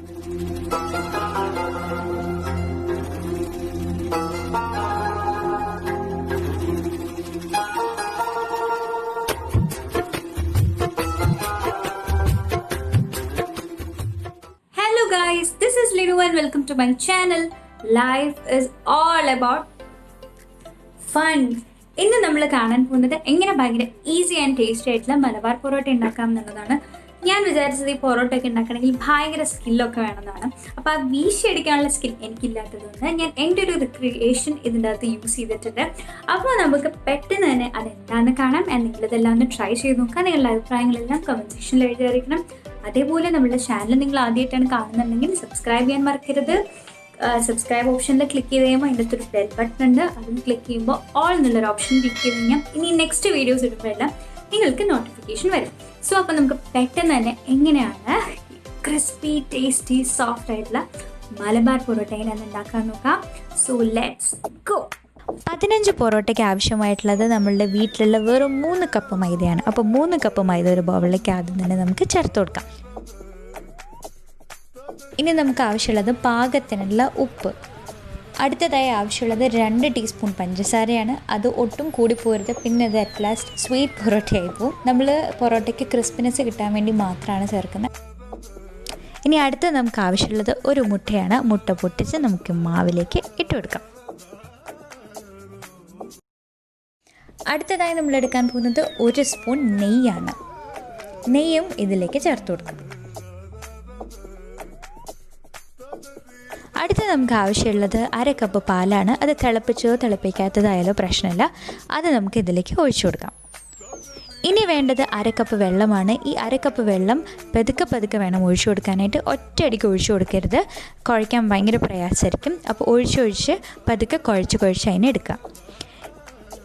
Hello guys, this is Linu and welcome to my channel. Life is all about fun. ഇന്ന് നമ്മൾ കാണാൻ പോകുന്നത് എങ്ങനെ ഭയങ്കര ഈസി ആൻഡ് ടേസ്റ്റി ആയിട്ടുള്ള മലബാർ പൊറോട്ട ഉണ്ടാക്കാം എന്നുള്ളതാണ്. ഞാൻ വിചാരിച്ചത് ഈ പൊറോട്ടയൊക്കെ ഉണ്ടാക്കണമെങ്കിൽ ഭയങ്കര സ്കില്ലൊക്കെ വേണമെന്നാണ്. അപ്പോൾ ആ വീശി അടിക്കാനുള്ള സ്കിൽ എനിക്കില്ലാത്തതുകൊണ്ട് ഞാൻ എൻ്റെ ഒരു റിക്രിയേഷൻ ഇതിൻ്റെ അകത്ത് യൂസ് ചെയ്തിട്ടുണ്ട്. അപ്പോൾ നമുക്ക് പെട്ടെന്ന് തന്നെ അതെന്താണെന്ന് കാണാം. എന്തെങ്കിലും ഇതെല്ലാം ഒന്ന് ട്രൈ ചെയ്ത് നോക്കാം. നിങ്ങളുടെ അഭിപ്രായങ്ങളെല്ലാം കമൻറ്റ് സെക്ഷനിൽ എഴുതി അറിയിക്കണം. അതേപോലെ നമ്മുടെ ചാനൽ നിങ്ങൾ ആദ്യമായിട്ടാണ് കാണുന്നുണ്ടെങ്കിൽ സബ്സ്ക്രൈബ് ചെയ്യാൻ മറക്കരുത്. സബ്സ്ക്രൈബ് ഓപ്ഷനിൽ ക്ലിക്ക് ചെയ്ത് കഴിയുമ്പോൾ അതിൻ്റെ അകത്തൊരു ബെൽ ബട്ടൺ ഉണ്ട്. അതും ക്ലിക്ക് ചെയ്യുമ്പോൾ ഓൾ എന്നുള്ളൊരു ഓപ്ഷൻ ക്ലിക്ക് ചെയ്ത് കഴിഞ്ഞാൽ ഇനി നെക്സ്റ്റ് വീഡിയോസ് ഇടുമ്പോഴെല്ലാം നിങ്ങൾക്ക് നോട്ടിഫിക്കേഷൻ വരും. സോ അപ്പോൾ നമുക്ക് പെട്ടെന്ന് തന്നെ എങ്ങനെയാണ് ക്രിസ്പി ടേസ്റ്റി സോഫ്റ്റ് ആയിട്ടുള്ള മലബാർ പൊറോട്ട എങ്ങനെയാണ് ഉണ്ടാക്കാൻ നോക്കാം. So let's go. 15 പൊറോട്ടയ്ക്ക് ആവശ്യമായിട്ടുള്ളത് നമ്മളുടെ വീട്ടിലുള്ള വെറും 3 കപ്പ് മൈദയാണ്. അപ്പോൾ 3 കപ്പ് മൈദ ഒരു ബൗളിലേക്ക് ആദ്യം തന്നെ നമുക്ക് ചേർത്ത് കൊടുക്കാം. ഇനി നമുക്ക് ആവശ്യമുള്ളത് പാകത്തിനുള്ള ഉപ്പ്. അടുത്തതായി ആവശ്യമുള്ളത് 2 ടീസ്പൂൺ പഞ്ചസാരയാണ്. അത് ഒട്ടും കൂടി പോരുത്, പിന്നെ അത് അറ്റ് ലാസ്റ്റ് സ്വീറ്റ് പൊറോട്ടയായി പോവും. നമ്മൾ പൊറോട്ടയ്ക്ക് ക്രിസ്പിനെസ് കിട്ടാൻ വേണ്ടി മാത്രമാണ് ചേർക്കുന്നത്. ഇനി അടുത്ത് നമുക്ക് ആവശ്യമുള്ളത് ഒരു മുട്ടയാണ്. മുട്ട പൊട്ടിച്ച് നമുക്ക് മാവിലേക്ക് ഇട്ട് കൊടുക്കാം. അടുത്തതായി നമ്മൾ എടുക്കാൻ പോകുന്നത് 1 സ്പൂൺ നെയ്യാണ്. നെയ്യും ഇതിലേക്ക് ചേർത്ത് കൊടുക്കും. അടുത്ത് നമുക്ക് ആവശ്യമുള്ളത് 1/2 കപ്പ് പാലാണ്. അത് തിളപ്പിച്ചോ തിളപ്പിക്കാത്തതായാലോ പ്രശ്നമില്ല. അത് നമുക്ക് ഇതിലേക്ക് ഒഴിച്ചു കൊടുക്കാം. ഇനി വേണ്ടത് 1/2 കപ്പ് വെള്ളമാണ്. ഈ 1/2 കപ്പ് വെള്ളം പതുക്കെ വേണം ഒഴിച്ചു കൊടുക്കാനായിട്ട്. ഒറ്റയടിക്ക് ഒഴിച്ചു കൊടുക്കരുത്, കുഴയ്ക്കാൻ ഭയങ്കര പ്രയാസമായിരിക്കും. അപ്പോൾ ഒഴിച്ച് പതുക്കെ കുഴച്ച് അതിനെ എടുക്കാം.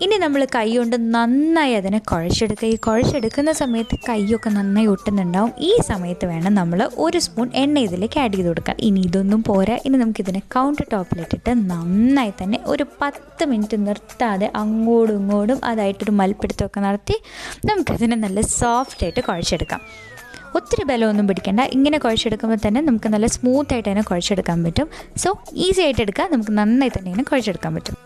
ഇനി നമ്മൾ കൈ കൊണ്ട് നന്നായി അതിനെ കുഴച്ചെടുക്കുക. ഈ കുഴച്ചെടുക്കുന്ന സമയത്ത് കൈയൊക്കെ നന്നായി ഒട്ടുന്നുണ്ടാവും. ഈ സമയത്ത് വേണം നമ്മൾ 1 സ്പൂൺ എണ്ണ ഇതിലേക്ക് ആഡ് ചെയ്ത് കൊടുക്കുക. ഇനി ഇതൊന്നും പോരാ. ഇനി നമുക്കിതിനെ കൗണ്ടർ ടോപ്പിലിട്ടിട്ട് നന്നായി തന്നെ ഒരു 10 മിനിറ്റ് നിർത്താതെ അങ്ങോട്ടും ഇങ്ങോട്ടും അതായിട്ടൊരു മൽപ്പിടുത്തമൊക്കെ നടത്തി നമുക്കതിനെ നല്ല സോഫ്റ്റായിട്ട് കുഴച്ചെടുക്കാം. ഒത്തിരി ബലമൊന്നും പിടിക്കേണ്ട. ഇങ്ങനെ കുഴച്ചെടുക്കുമ്പോൾ തന്നെ നമുക്ക് നല്ല സ്മൂത്തായിട്ട് തന്നെ കുഴച്ചെടുക്കാൻ പറ്റും. സോ ഈസി ആയിട്ട് എടുക്കുക. നമുക്ക് നന്നായി തന്നെ ഇങ്ങനെ കുഴച്ചെടുക്കാൻ പറ്റും.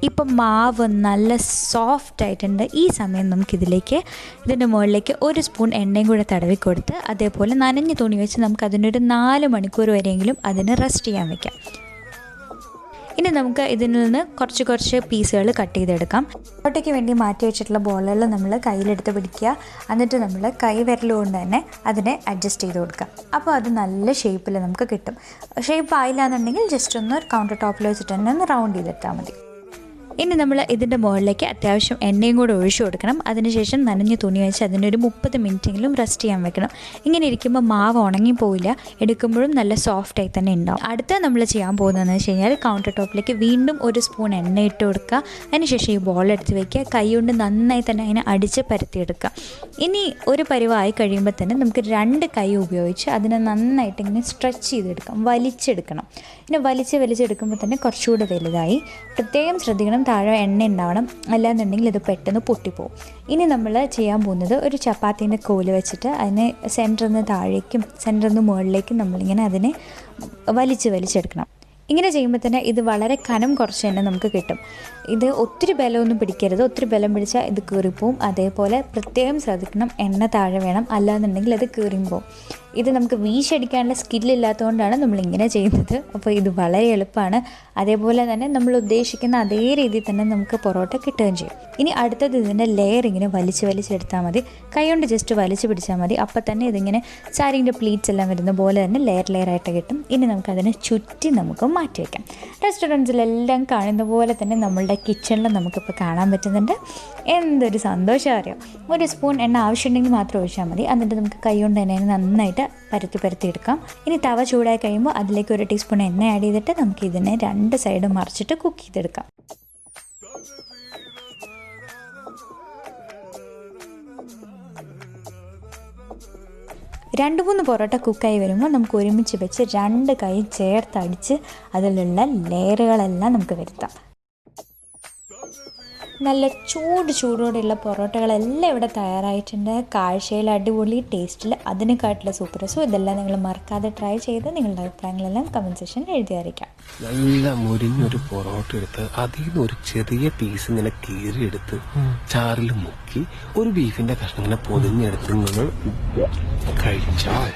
ഇപ്പം മാവ് നല്ല സോഫ്റ്റ് ആയിട്ടുണ്ട്. ഈ സമയം നമുക്കിതിലേക്ക് ഇതിൻ്റെ മുകളിലേക്ക് 1 സ്പൂൺ എണ്ണയും കൂടെ തടവി കൊടുത്ത് അതേപോലെ നനഞ്ഞ തുണി വെച്ച് നമുക്ക് അതിനൊരു 4 മണിക്കൂർ വരെയെങ്കിലും അതിന് റെസ്റ്റ് ചെയ്യാൻ വയ്ക്കാം. ഇനി നമുക്ക് ഇതിൽ നിന്ന് കുറച്ച് പീസുകൾ കട്ട് ചെയ്തെടുക്കാം. പൊറോട്ടയ്ക്ക് വേണ്ടി മാറ്റി വെച്ചിട്ടുള്ള ബോളുകൾ നമ്മൾ കയ്യിലെടുത്ത് പിടിക്കുക. എന്നിട്ട് നമ്മൾ കൈ വിരൽ കൊണ്ട് തന്നെ അതിനെ അഡ്ജസ്റ്റ് ചെയ്ത് കൊടുക്കുക. അപ്പോൾ അത് നല്ല ഷേപ്പിൽ നമുക്ക് കിട്ടും. ഷേപ്പ് ആയില്ല എന്നുണ്ടെങ്കിൽ ജസ്റ്റ് ഒന്ന് കൗണ്ടർ ടോപ്പിൽ വെച്ചിട്ട് തന്നെ ഒന്ന് റൗണ്ട് ചെയ്തിട്ടാൽ മതി. ഇനി നമ്മൾ ഇതിൻ്റെ മുകളിലേക്ക് അത്യാവശ്യം എണ്ണയും കൂടെ ഒഴിച്ചു കൊടുക്കണം. അതിനുശേഷം നനഞ്ഞ തുണി വെച്ച് അതിനൊരു 30 മിനിറ്റെങ്കിലും റെസ്റ്റ് ചെയ്യാൻ വെക്കണം. ഇങ്ങനെ ഇരിക്കുമ്പോൾ മാവ് ഉണങ്ങിപ്പോവില്ല, എടുക്കുമ്പോഴും നല്ല സോഫ്റ്റായി തന്നെ ഉണ്ടാവും. അടുത്ത നമ്മൾ ചെയ്യാൻ പോകുന്നതെന്ന് വെച്ച് കഴിഞ്ഞാൽ കൗണ്ടർ ടോപ്പിലേക്ക് വീണ്ടും 1 സ്പൂൺ എണ്ണ ഇട്ട് കൊടുക്കുക. അതിനുശേഷം ഈ ബോൾ എടുത്ത് വയ്ക്കുക. കൈ കൊണ്ട് നന്നായി തന്നെ അതിനെ അടിച്ച് പരത്തിയെടുക്കുക. ഇനി ഒരു പരിവായി കഴിയുമ്പോൾ തന്നെ നമുക്ക് 2 കൈ ഉപയോഗിച്ച് അതിനെ നന്നായിട്ട് ഇങ്ങനെ സ്ട്രെച്ച് ചെയ്തെടുക്കാം, വലിച്ചെടുക്കണം. ഇങ്ങനെ വലിച്ചെടുക്കുമ്പോൾ തന്നെ കുറച്ചുകൂടെ വലുതായി. പ്രത്യേകം ശ്രദ്ധിക്കണം, താഴെ എണ്ണ ഉണ്ടാവണം, അല്ലാന്നുണ്ടെങ്കിൽ ഇത് പെട്ടെന്ന് പൊട്ടിപ്പോവും. ഇനി നമ്മൾ ചെയ്യാൻ പോകുന്നത് ഒരു ചപ്പാത്തീൻ്റെ കോല് വെച്ചിട്ട് അതിനെ സെൻറ്ററിൽ നിന്ന് താഴേക്കും സെൻറ്ററിൽ നിന്ന് മുകളിലേക്കും നമ്മളിങ്ങനെ അതിനെ വലിച്ചെടുക്കണം. ഇങ്ങനെ ചെയ്യുമ്പോൾ തന്നെ ഇത് വളരെ കനം കുറച്ച് തന്നെ നമുക്ക് കിട്ടും. ഇത് ഒത്തിരി ബലമൊന്നും പിടിക്കരുത്. ഒത്തിരി ബലം പിടിച്ചാൽ ഇത് കീറിപ്പോവും. അതേപോലെ പ്രത്യേകം ശ്രദ്ധിക്കണം, എണ്ണ താഴെ വേണം, അല്ലാന്നുണ്ടെങ്കിൽ അത് കീറിപ്പോവും. ഇത് നമുക്ക് വീശടിക്കാനുള്ള സ്കില്ലില്ലാത്തതുകൊണ്ടാണ് നമ്മളിങ്ങനെ ചെയ്യുന്നത്. അപ്പോൾ ഇത് വളരെ എളുപ്പമാണ്. അതേപോലെ തന്നെ നമ്മൾ ഉദ്ദേശിക്കുന്ന അതേ രീതിയിൽ തന്നെ നമുക്ക് പൊറോട്ട കിട്ടുകയും ചെയ്യും. ഇനി അടുത്തത് ഇതിൻ്റെ ലെയർ ഇങ്ങനെ വലിച്ചെടുത്താൽ മതി. കൈകൊണ്ട് ജസ്റ്റ് വലിച്ചു പിടിച്ചാൽ മതി. അപ്പോൾ തന്നെ ഇതിങ്ങനെ സാരീൻ്റെ പ്ലീറ്റ്സ് എല്ലാം വരുന്ന പോലെ തന്നെ ലെയറായിട്ട് കിട്ടും. ഇനി നമുക്കതിനെ ചുറ്റി നമുക്ക് മാറ്റി വയ്ക്കാം. റെസ്റ്റോറൻറ്റ്സിലെല്ലാം കാണുന്ന പോലെ തന്നെ നമ്മളുടെ കിച്ചണിൽ നമുക്കിപ്പോൾ കാണാൻ പറ്റുന്നുണ്ട്. എന്തൊരു സന്തോഷം അറിയാം. 1 സ്പൂൺ എണ്ണ ആവശ്യമുണ്ടെങ്കിൽ മാത്രം ഒഴിച്ചാൽ മതി. എന്നിട്ട് നമുക്ക് കൈ കൊണ്ട് തന്നെ നന്നായിട്ട് പരത്തിയെടുക്കാം. ഇനി തവ ചൂടായി കഴിയുമ്പോൾ അതിലേക്ക് 1 ടീസ്പൂൺ എണ്ണ ആഡ് ചെയ്തിട്ട് നമുക്ക് ഇതിനെ 2 സൈഡും മറിച്ചിട്ട് കുക്ക് ചെയ്തെടുക്കാം. 2-3 പൊറോട്ട കുക്കായി വരുമ്പോൾ നമുക്ക് ഒരുമിച്ച് വെച്ച് 2 കൈ ചേർത്തടിച്ച് അതിലുള്ള ലെയറുകളെല്ലാം നമുക്ക് വരുത്താം. നല്ല ചൂടോടെയുള്ള പൊറോട്ടകളെല്ലാം ഇവിടെ തയ്യാറായിട്ടുണ്ട്. കാഴ്ചയിൽ അടിപൊളി, ടേസ്റ്റിൽ അതിനെക്കാട്ടിലെ സൂപ്പർ. സോ ഇതെല്ലാം നിങ്ങൾ മറക്കാതെ ട്രൈ ചെയ്ത് നിങ്ങളുടെ അഭിപ്രായങ്ങളെല്ലാം കമൻറ്റ് സെക്ഷനിൽ എഴുതി അറിയിക്കാം. നല്ല മുരിഞ്ഞൊരു പൊറോട്ട എടുത്ത് അതിൽ നിന്ന് ഒരു ചെറിയ പീസ് ഇങ്ങനെ കീറിയെടുത്ത് ചാറിൽ മുക്കി ഒരു ബീഫിന്റെ കഷ്ണം ഇങ്ങനെ പൊതിഞ്ഞെടുത്ത് നിങ്ങൾ കഴിച്ചാൽ